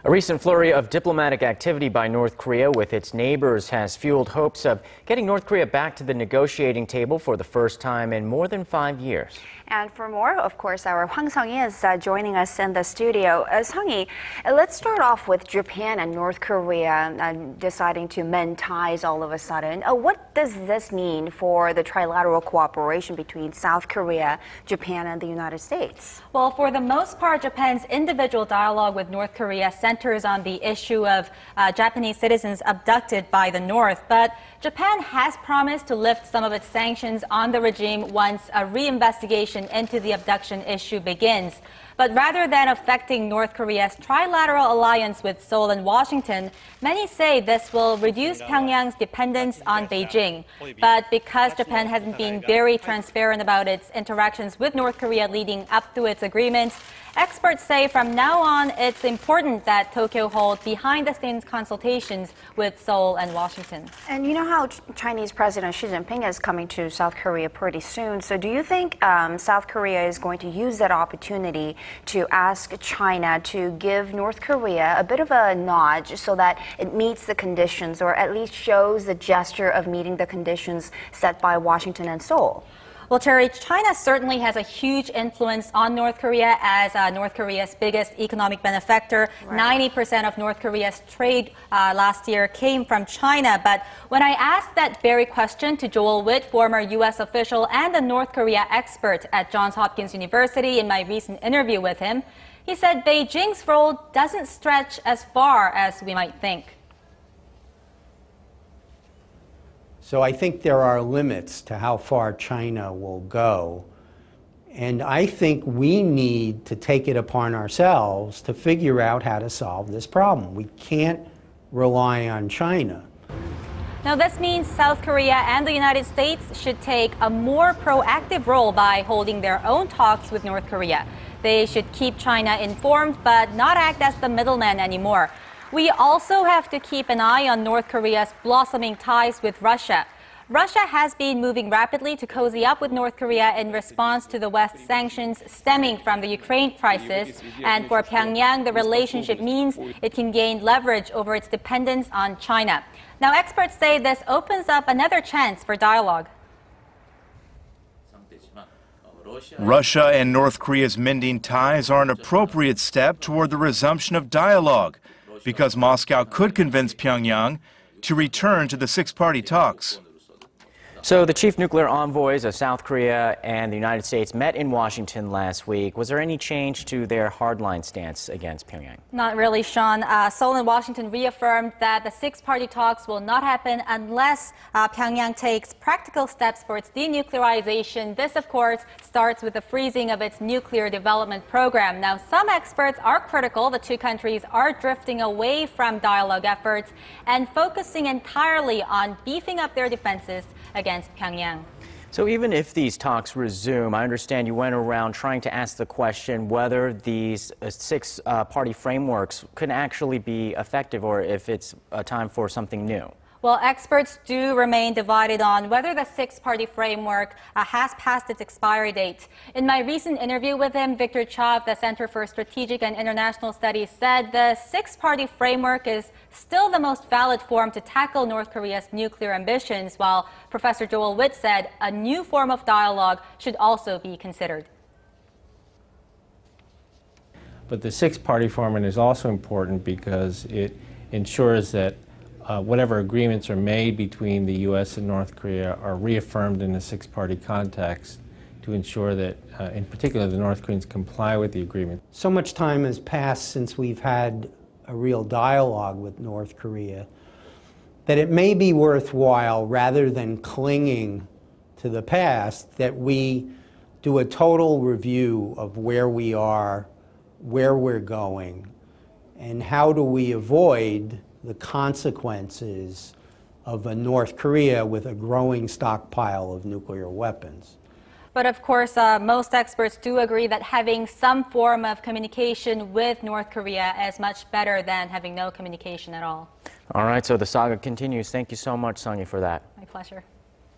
A recent flurry of diplomatic activity by North Korea with its neighbors has fueled hopes of getting North Korea back to the negotiating table for the first time in more than 5 years. And for more, of course, our Hwang Sung-hee is joining us in the studio. Sung-hee, let's start off with Japan and North Korea deciding to mend ties all of a sudden. What does this mean for the trilateral cooperation between South Korea, Japan, and the United States? Well, for the most part, Japan's individual dialogue with North Korea centers on the issue of Japanese citizens abducted by the North. But Japan has promised to lift some of its sanctions on the regime once a reinvestigation into the abduction issue begins. But rather than affecting North Korea's trilateral alliance with Seoul and Washington, many say this will reduce Pyongyang's dependence on Beijing. But because Japan hasn't been very transparent about its interactions with North Korea leading up to its agreement, experts say from now on it's important that Tokyo hold behind-the-scenes consultations with Seoul and Washington. And you know how Chinese President Xi Jinping is coming to South Korea pretty soon. So do you think South Korea is going to use that opportunity to ask China to give North Korea a bit of a nudge so that it meets the conditions, or at least shows the gesture of meeting the conditions set by Washington and Seoul? Well, Cherry, China certainly has a huge influence on North Korea as North Korea's biggest economic benefactor. Right. 90% of North Korea's trade last year came from China. But when I asked that very question to Joel Witt, former U.S. official and a North Korea expert at Johns Hopkins University in my recent interview with him, he said Beijing's role doesn't stretch as far as we might think. So I think there are limits to how far China will go. And I think we need to take it upon ourselves to figure out how to solve this problem. We can't rely on China. Now, this means South Korea and the United States should take a more proactive role by holding their own talks with North Korea. They should keep China informed, but not act as the middleman anymore. We also have to keep an eye on North Korea's blossoming ties with Russia. Russia has been moving rapidly to cozy up with North Korea in response to the West's sanctions stemming from the Ukraine crisis. And for Pyongyang, the relationship means it can gain leverage over its dependence on China. Now, experts say this opens up another chance for dialogue. Russia and North Korea's mending ties are an appropriate step toward the resumption of dialogue, because Moscow could convince Pyongyang to return to the six-party talks. So the chief nuclear envoys of South Korea and the United States met in Washington last week. Was there any change to their hardline stance against Pyongyang? Not really, Sean. Seoul and Washington reaffirmed that the six-party talks will not happen unless Pyongyang takes practical steps for its denuclearization. This, of course, starts with the freezing of its nuclear development program. Now, some experts are critical the two countries are drifting away from dialogue efforts and focusing entirely on beefing up their defenses against Pyongyang. So even if these talks resume, I understand you went around trying to ask the question whether these six-party frameworks could actually be effective, or if it's a time for something new. Well, experts do remain divided on whether the six-party framework has passed its expiry date. In my recent interview with him, Victor Cha of the Center for Strategic and International Studies said the six-party framework is still the most valid form to tackle North Korea's nuclear ambitions, while Professor Joel Witt said a new form of dialogue should also be considered. But the six-party format is also important because it ensures that whatever agreements are made between the U.S. and North Korea are reaffirmed in the six-party context to ensure that, in particular, the North Koreans comply with the agreement. So much time has passed since we've had a real dialogue with North Korea that it may be worthwhile, rather than clinging to the past, that we do a total review of where we are, where we're going, and how do we avoid the consequences of a North Korea with a growing stockpile of nuclear weapons. But of course, most experts do agree that having some form of communication with North Korea is much better than having no communication at all. All right, so the saga continues. Thank you so much, Sonia, for that. My pleasure.